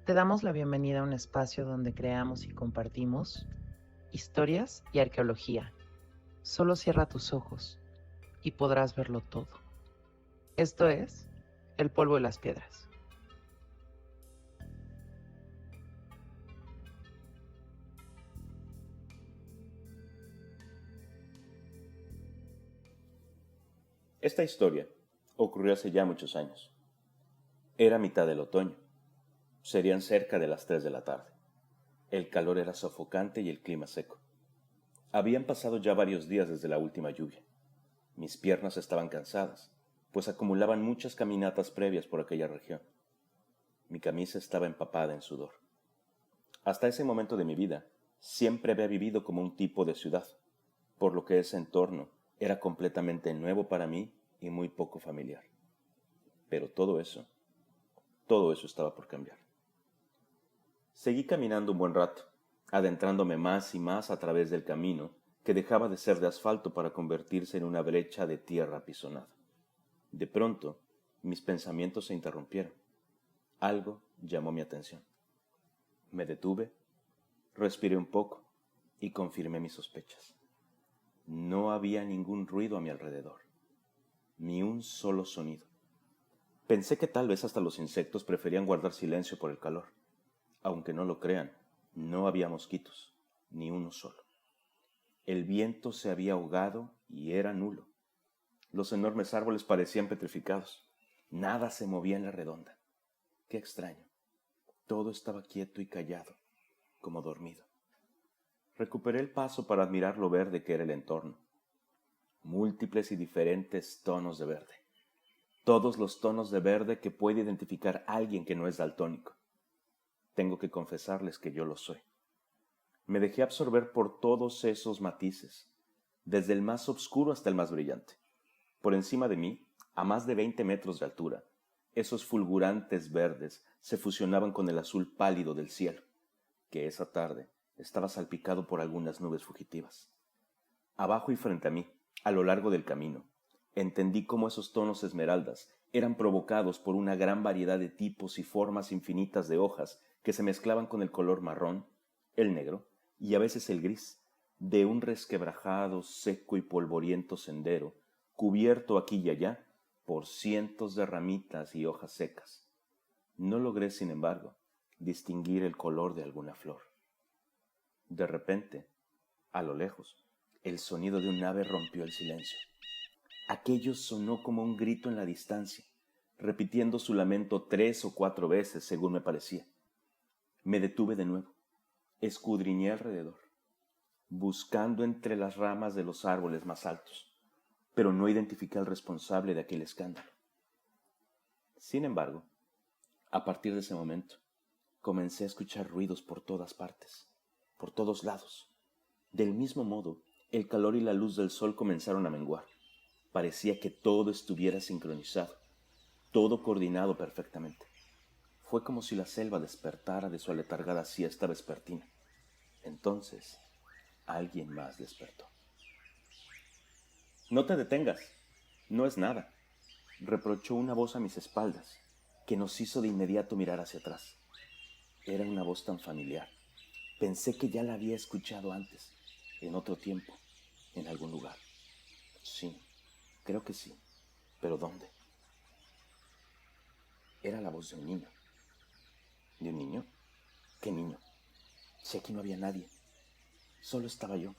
Te damos la bienvenida a un espacio donde creamos y compartimos historias y arqueología. Solo cierra tus ojos y podrás verlo todo. Esto es El polvo y las piedras. Esta historia ocurrió hace ya muchos años. Era mitad del otoño. Serían cerca de las 3 de la tarde. El calor era sofocante y el clima seco. Habían pasado ya varios días desde la última lluvia. Mis piernas estaban cansadas, pues acumulaban muchas caminatas previas por aquella región. Mi camisa estaba empapada en sudor. Hasta ese momento de mi vida, siempre había vivido como un tipo de ciudad, por lo que ese entorno era completamente nuevo para mí y muy poco familiar. Pero todo eso estaba por cambiar. Seguí caminando un buen rato, adentrándome más y más a través del camino que dejaba de ser de asfalto para convertirse en una brecha de tierra apisonada. De pronto, mis pensamientos se interrumpieron. Algo llamó mi atención. Me detuve, respiré un poco y confirmé mis sospechas. No había ningún ruido a mi alrededor, ni un solo sonido. Pensé que tal vez hasta los insectos preferían guardar silencio por el calor. Aunque no lo crean, no había mosquitos, ni uno solo. El viento se había ahogado y era nulo. Los enormes árboles parecían petrificados. Nada se movía en la redonda. Qué extraño. Todo estaba quieto y callado, como dormido. Recuperé el paso para admirar lo verde que era el entorno. Múltiples y diferentes tonos de verde. Todos los tonos de verde que puede identificar alguien que no es daltónico. Tengo que confesarles que yo lo soy. Me dejé absorber por todos esos matices, desde el más oscuro hasta el más brillante. Por encima de mí, a más de 20 metros de altura, esos fulgurantes verdes se fusionaban con el azul pálido del cielo, que esa tarde estaba salpicado por algunas nubes fugitivas. Abajo y frente a mí, a lo largo del camino, entendí cómo esos tonos esmeraldas eran provocados por una gran variedad de tipos y formas infinitas de hojas que se mezclaban con el color marrón, el negro y a veces el gris, de un resquebrajado, seco y polvoriento sendero, cubierto aquí y allá por cientos de ramitas y hojas secas. No logré, sin embargo, distinguir el color de alguna flor. De repente, a lo lejos, el sonido de un ave rompió el silencio. Aquello sonó como un grito en la distancia, repitiendo su lamento 3 o 4 veces, según me parecía. Me detuve de nuevo, escudriñé alrededor, buscando entre las ramas de los árboles más altos, pero no identifiqué al responsable de aquel escándalo. Sin embargo, a partir de ese momento, comencé a escuchar ruidos por todas partes, por todos lados. Del mismo modo, el calor y la luz del sol comenzaron a menguar. Parecía que todo estuviera sincronizado, todo coordinado perfectamente. Fue como si la selva despertara de su aletargada siesta vespertina. Entonces, alguien más despertó. No te detengas, no es nada, reprochó una voz a mis espaldas, que nos hizo de inmediato mirar hacia atrás. Era una voz tan familiar. Pensé que ya la había escuchado antes, en otro tiempo, en algún lugar. Sí, creo que sí, pero ¿dónde? Era la voz de un niño. ¿De un niño? ¿Qué niño? Si aquí no había nadie, solo estaba yo.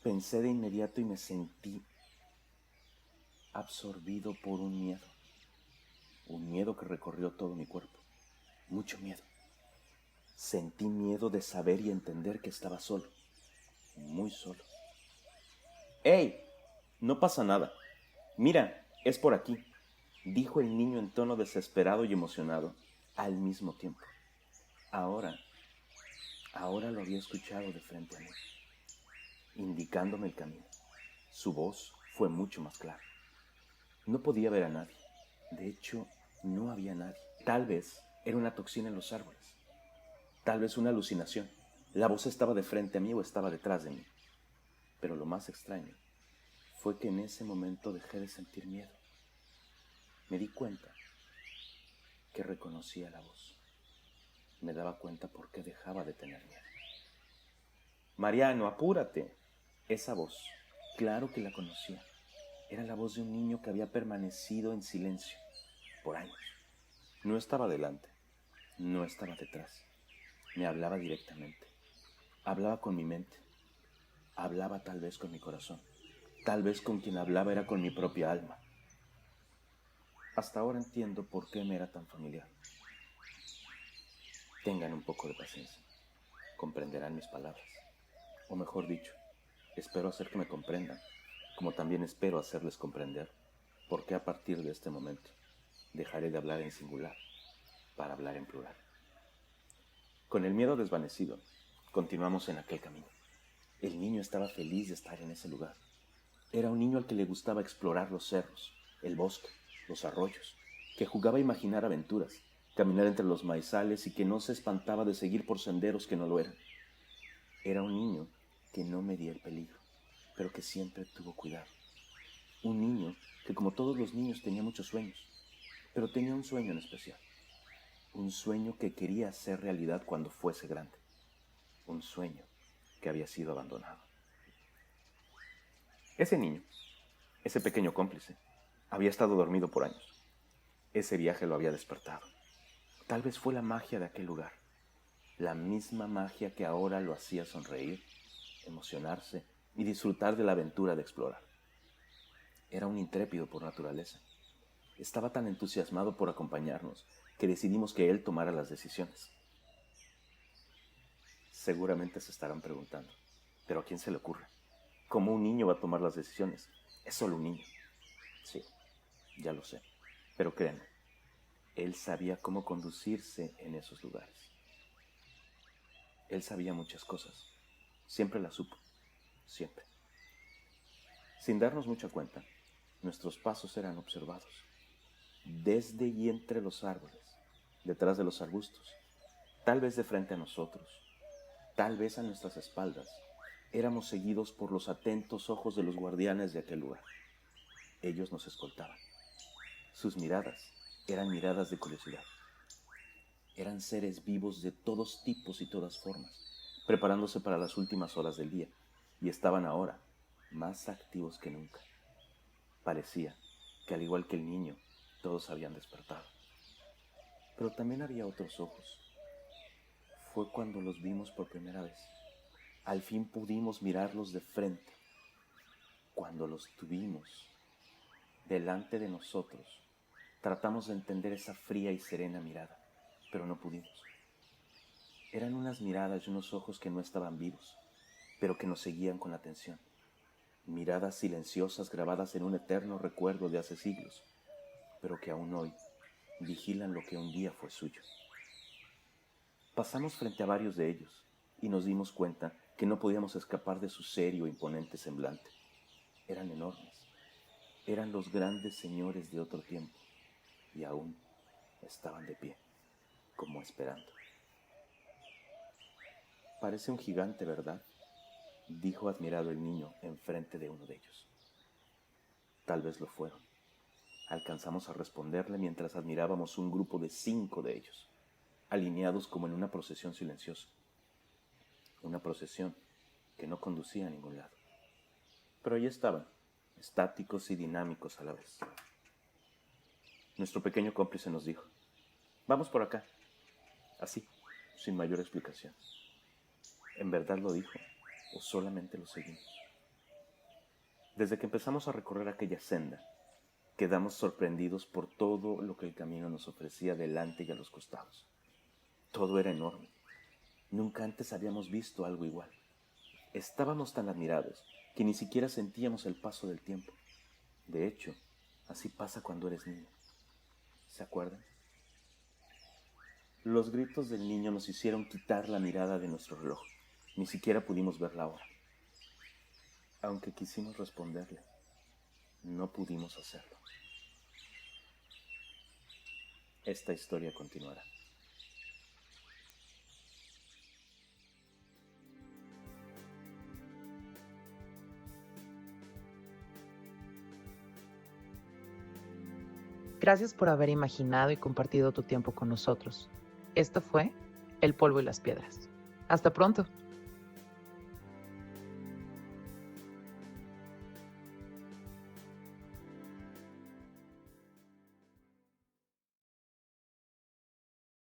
Pensé de inmediato y me sentí absorbido por un miedo que recorrió todo mi cuerpo, mucho miedo. Sentí miedo de saber y entender que estaba solo, muy solo. ¡Hey! No pasa nada. Mira, es por aquí, dijo el niño en tono desesperado y emocionado, al mismo tiempo. Ahora, ahora lo había escuchado de frente a mí, indicándome el camino. Su voz fue mucho más clara. No podía ver a nadie. De hecho, no había nadie. Tal vez era una toxina en los árboles. Tal vez una alucinación. La voz estaba de frente a mí o estaba detrás de mí. Pero lo más extraño fue que en ese momento dejé de sentir miedo. Me di cuenta que reconocía la voz. me daba cuenta por qué dejaba de tener miedo. Mariano, apúrate. Esa voz, claro que la conocía. Era la voz de un niño que había permanecido en silencio por años. No estaba delante, no estaba detrás. Me hablaba directamente. Hablaba con mi mente. Hablaba tal vez con mi corazón. Tal vez con quien hablaba era con mi propia alma. Hasta ahora entiendo por qué me era tan familiar. Tengan un poco de paciencia. Comprenderán mis palabras. O mejor dicho, espero hacer que me comprendan, como también espero hacerles comprender por qué a partir de este momento dejaré de hablar en singular para hablar en plural. Con el miedo desvanecido, continuamos en aquel camino. El niño estaba feliz de estar en ese lugar. Era un niño al que le gustaba explorar los cerros, el bosque, los arroyos, que jugaba a imaginar aventuras, caminar entre los maizales y que no se espantaba de seguir por senderos que no lo eran. Era un niño que no medía el peligro, pero que siempre tuvo cuidado. Un niño que, como todos los niños, tenía muchos sueños, pero tenía un sueño en especial. Un sueño que quería hacer realidad cuando fuese grande. Un sueño que había sido abandonado. Ese niño, ese pequeño cómplice, había estado dormido por años. Ese viaje lo había despertado. Tal vez fue la magia de aquel lugar, la misma magia que ahora lo hacía sonreír, emocionarse y disfrutar de la aventura de explorar. Era un intrépido por naturaleza. Estaba tan entusiasmado por acompañarnos que decidimos que él tomara las decisiones. Seguramente se estarán preguntando, ¿pero a quién se le ocurre? ¿Cómo un niño va a tomar las decisiones? Es solo un niño. Sí, ya lo sé, pero créanme, él sabía cómo conducirse en esos lugares. Él sabía muchas cosas, siempre las supo, siempre. Sin darnos mucha cuenta, nuestros pasos eran observados, desde y entre los árboles, detrás de los arbustos, tal vez de frente a nosotros, tal vez a nuestras espaldas. Éramos seguidos por los atentos ojos de los guardianes de aquel lugar. Ellos nos escoltaban. Sus miradas eran miradas de curiosidad. Eran seres vivos de todos tipos y todas formas, preparándose para las últimas horas del día, y estaban ahora más activos que nunca. Parecía que, al igual que el niño, todos habían despertado. Pero también había otros ojos. Fue cuando los vimos por primera vez. Al fin pudimos mirarlos de frente. Cuando los tuvimos delante de nosotros, tratamos de entender esa fría y serena mirada, pero no pudimos. Eran unas miradas y unos ojos que no estaban vivos, pero que nos seguían con atención. Miradas silenciosas grabadas en un eterno recuerdo de hace siglos, pero que aún hoy vigilan lo que un día fue suyo. Pasamos frente a varios de ellos y nos dimos cuenta que no podíamos escapar de su serio e imponente semblante. Eran enormes, eran los grandes señores de otro tiempo y aún estaban de pie, como esperando. Parece un gigante, ¿verdad?, dijo admirado el niño enfrente de uno de ellos. Tal vez lo fueron. Alcanzamos a responderle mientras admirábamos un grupo de 5 de ellos, alineados como en una procesión silenciosa. Una procesión que no conducía a ningún lado. Pero allí estaban, estáticos y dinámicos a la vez. Nuestro pequeño cómplice nos dijo: «Vamos por acá», así, sin mayor explicación. ¿En verdad lo dijo o solamente lo seguimos? Desde que empezamos a recorrer aquella senda, quedamos sorprendidos por todo lo que el camino nos ofrecía delante y a los costados. Todo era enorme. Nunca antes habíamos visto algo igual. Estábamos tan admirados que ni siquiera sentíamos el paso del tiempo. De hecho, así pasa cuando eres niño. ¿Se acuerdan? Los gritos del niño nos hicieron quitar la mirada de nuestro reloj. Ni siquiera pudimos ver la hora. Aunque quisimos responderle, no pudimos hacerlo. Esta historia continuará. Gracias por haber imaginado y compartido tu tiempo con nosotros. Esto fue el polvo y las piedras. Hasta pronto.